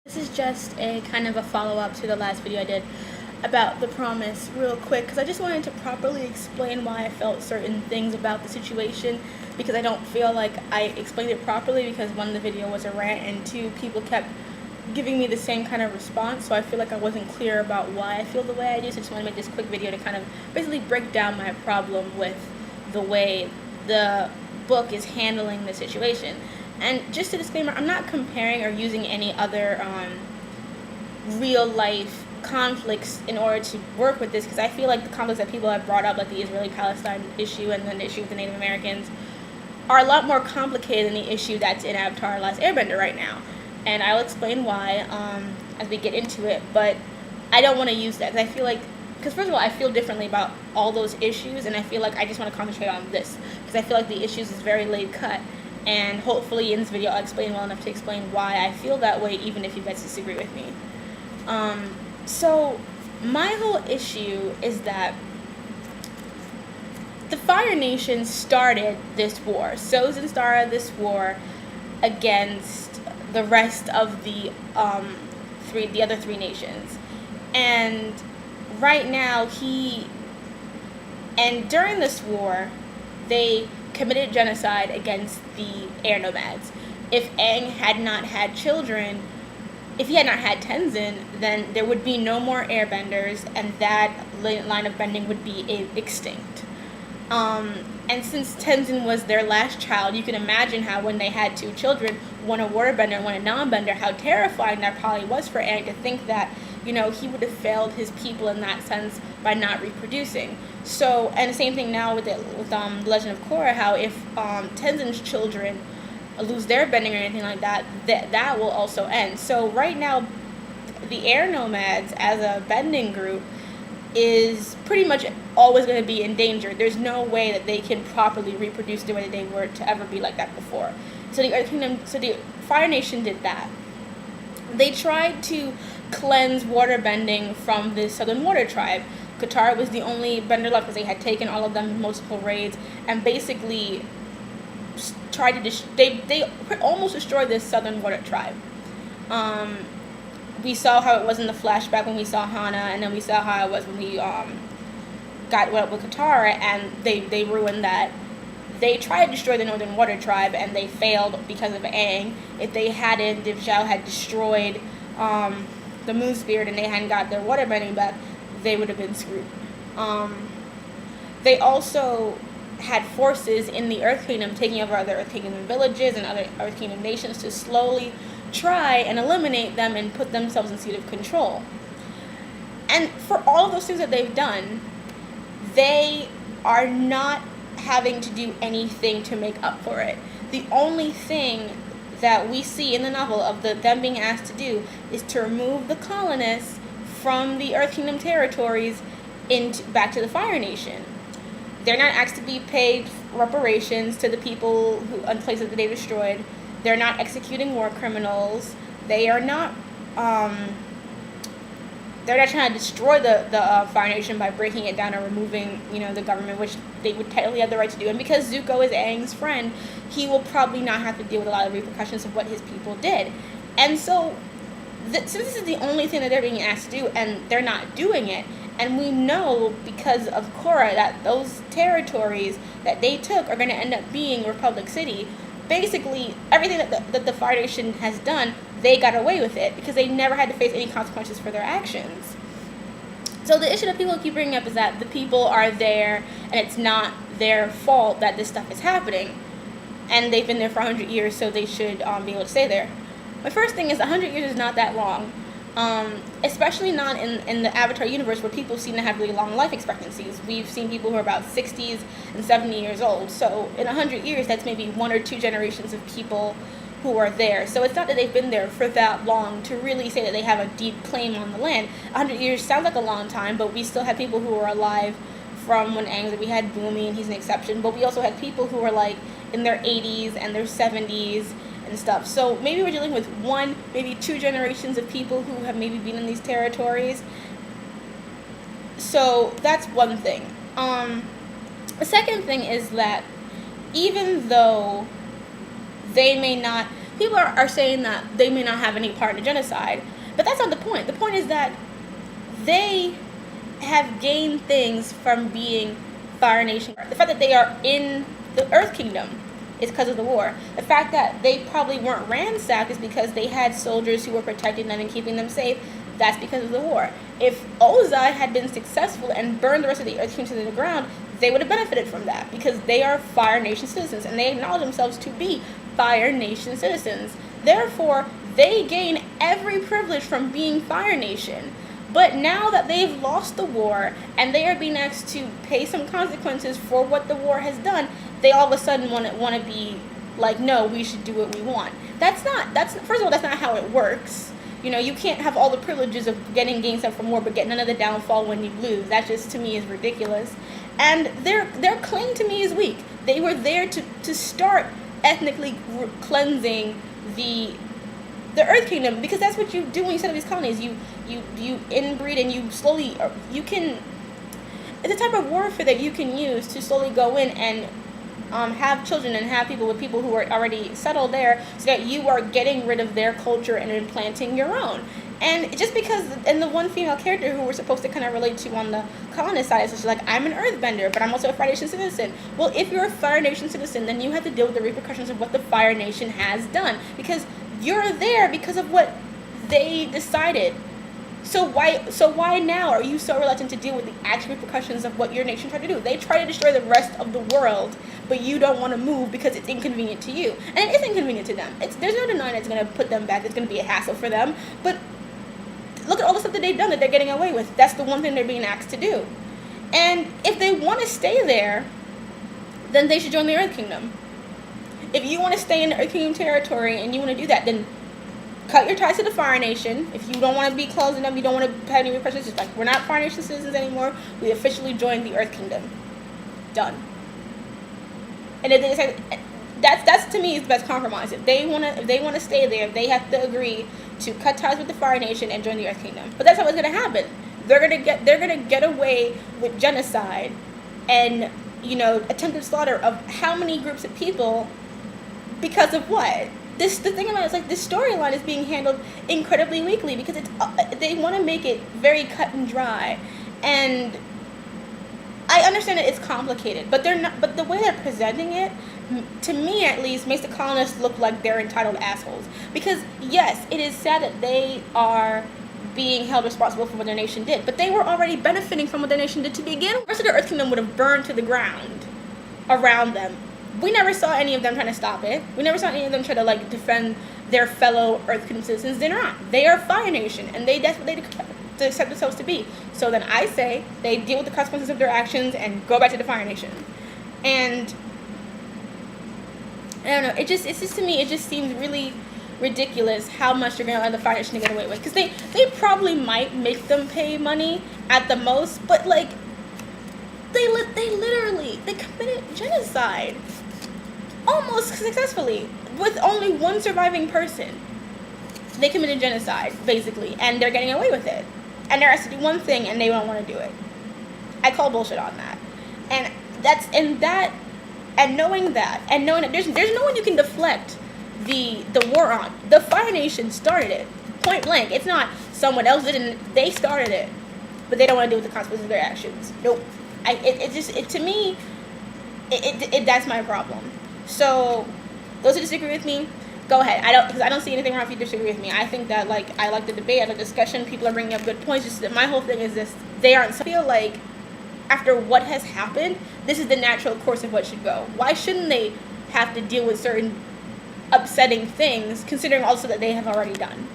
This is just a kind of a follow-up to the last video I did about the promise real quick, because I just wanted to properly explain why I felt certain things about the situation, because I don't feel like I explained it properly, because one, the video was a rant, and two, people kept giving me the same kind of response, so I feel like I wasn't clear about why I feel the way I do. So I just want to make this quick video to kind of basically break down my problem with the way the book is handling the situation. And just a disclaimer, I'm not comparing or using any other real life conflicts in order to work with this, because I feel like the conflicts that people have brought up, like the Israeli-Palestine issue and then the issue with the Native Americans, are a lot more complicated than the issue that's in Avatar: Last Airbender right now. And I'll explain why as we get into it, but I don't want to use that, because I feel like, because first of all, I feel differently about all those issues, and I feel like I just want to concentrate on this, because I feel like the issues is very laid cut. And hopefully in this video I'll explain well enough to explain why I feel that way, even if you guys disagree with me. So my whole issue is that the Fire Nation started this war. Sozin started this war against the rest of the other three nations. And right now during this war, they committed genocide against the air nomads. If Aang had not had children, if he had not had Tenzin, then there would be no more airbenders, and that line of bending would be extinct. And since Tenzin was their last child, you can imagine how when they had two children, one a waterbender and one a non-bender, how terrifying that probably was for Aang to think that, you know, he would have failed his people in that sense by not reproducing. So, and the same thing now with The Legend of Korra, how if Tenzin's children lose their bending or anything like that, that will also end. So right now, the air nomads as a bending group is pretty much always going to be in danger. There's no way that they can properly reproduce the way that they were to ever be like that before. So the Fire Nation did that. They tried to cleanse water bending from the Southern Water Tribe. Katara was the only bender left, because they had taken all of them in multiple raids and basically tried to they almost destroyed this Southern Water Tribe. We saw how it was in the flashback when we saw Hana, and then we saw how it was when we went up with Katara, and they ruined that. They tried to destroy the Northern Water Tribe, and they failed because of Aang. If Zhao had destroyed the Moon Spirit and they hadn't got their water bending back, they would have been screwed. They also had forces in the Earth Kingdom taking over other Earth Kingdom villages and other Earth Kingdom nations to slowly try and eliminate them and put themselves in a seat of control. And for all of those things that they've done, they are not having to do anything to make up for it. The only thing that we see in the novel of them being asked to do is to remove the colonists from the Earth Kingdom territories back to the Fire Nation. They're not asked to be paid reparations to the people and places that they destroyed. They're not executing war criminals. They are not. They're not trying to destroy the Fire Nation by breaking it down or removing, the government, which they would technically have the right to do. And because Zuko is Aang's friend, he will probably not have to deal with a lot of repercussions of what his people did. And so, since this is the only thing that they're being asked to do, and they're not doing it, and we know because of Korra that those territories that they took are going to end up being Republic City. Basically, everything that the Fire Nation has done, they got away with it because they never had to face any consequences for their actions. So the issue that people keep bringing up is that the people are there and it's not their fault that this stuff is happening. And they've been there for 100 years, so they should be able to stay there. My first thing is 100 years is not that long. Especially not in the Avatar universe, where people seem to have really long life expectancies. We've seen people who are about 60s and 70 years old. So in 100 years, that's maybe one or two generations of people who are there. So it's not that they've been there for that long to really say that they have a deep claim on the land. 100 years sounds like a long time, but we still have people who are alive from when we had Boomy, and he's an exception. But we also had people who are like in their 80s and their 70s and stuff. So maybe we're dealing with one, maybe two generations of people who have maybe been in these territories. So that's one thing. The second thing is that even though they may not, people are saying that they may not have any part in the genocide, but that's not the point. The point is that they have gained things from being Fire Nation. The fact that they are in the Earth Kingdom is because of the war. The fact that they probably weren't ransacked is because they had soldiers who were protecting them and keeping them safe. That's because of the war. If Ozai had been successful and burned the rest of the Earth Kingdom to the ground, they would have benefited from that because they are Fire Nation citizens and they acknowledge themselves to be Fire Nation citizens. Therefore, they gain every privilege from being Fire Nation. But now that they've lost the war and they are being asked to pay some consequences for what the war has done, they all of a sudden want to be like, no, we should do what we want. First of all, that's not how it works. You know, you can't have all the privileges of getting gains up from war, but get none of the downfall when you lose. That just, to me, is ridiculous. And their claim to me is weak. They were there to start ethnically cleansing the Earth Kingdom, because that's what you do when you set up these colonies. You inbreed and you slowly, it's a type of warfare that you can use to slowly go in and have children and have people with people who are already settled there, so that you are getting rid of their culture and implanting your own. And just because, and the one female character who we're supposed to kind of relate to on the colonist side is just like, I'm an Earthbender, but I'm also a Fire Nation citizen. Well, if you're a Fire Nation citizen, then you have to deal with the repercussions of what the Fire Nation has done, because you're there because of what they decided. So why now are you so reluctant to deal with the actual repercussions of what your nation tried to do? They try to destroy the rest of the world, but you don't want to move because it's inconvenient to you. And it is inconvenient to them. There's no denying it's going to put them back. It's going to be a hassle for them. But look at all the stuff that they've done that they're getting away with. That's the one thing they're being asked to do. And if they want to stay there, then they should join the Earth Kingdom. If you want to stay in the Earth Kingdom territory and you want to do that, then cut your ties to the Fire Nation. If you don't want to be closing them, you don't want to have any repercussions, just like, we're not Fire Nation citizens anymore. We officially joined the Earth Kingdom. Done. And if they decide, that's to me is the best compromise. If they want to stay there, they have to agree to cut ties with the Fire Nation and join the Earth Kingdom. But that's how it's going to happen. They're gonna get away with genocide and, you know, attempted slaughter of how many groups of people because of what? The thing about it is, like, this storyline is being handled incredibly weakly because they want to make it very cut and dry, and I understand that it's complicated, but they're not. But the way they're presenting it, to me at least, makes the colonists look like they're entitled assholes. Because yes, it is sad that they are being held responsible for what their nation did, but they were already benefiting from what their nation did to begin. The rest of the Earth Kingdom would have burned to the ground around them. We never saw any of them trying to stop it. We never saw any of them try to, like, defend their fellow Earth Kingdom citizens. They're not. They are Fire Nation, and that's what they accept themselves to be. So then I say they deal with the consequences of their actions and go back to the Fire Nation. And I don't know. It's just to me, it just seems really ridiculous how much they're going to let the Fire Nation get away with. Because they probably might make them pay money at the most, but, like, they committed genocide. Almost successfully, with only one surviving person. They committed genocide, basically, and they're getting away with it. And they're asked to do one thing, and they don't want to do it. I call bullshit on that. And knowing that there's no one you can deflect the war on. The Fire Nation started it, point blank. It's not someone else did it. They started it, but they don't want to deal with the consequences of their actions. Nope. To me, that's my problem. So, those who disagree with me, go ahead. I don't see anything wrong if you disagree with me. I think that, like, I like the debate, I like the discussion. People are bringing up good points. Just that my whole thing is this: they aren't. So I feel like after what has happened, this is the natural course of what should go. Why shouldn't they have to deal with certain upsetting things, considering also that they have already done?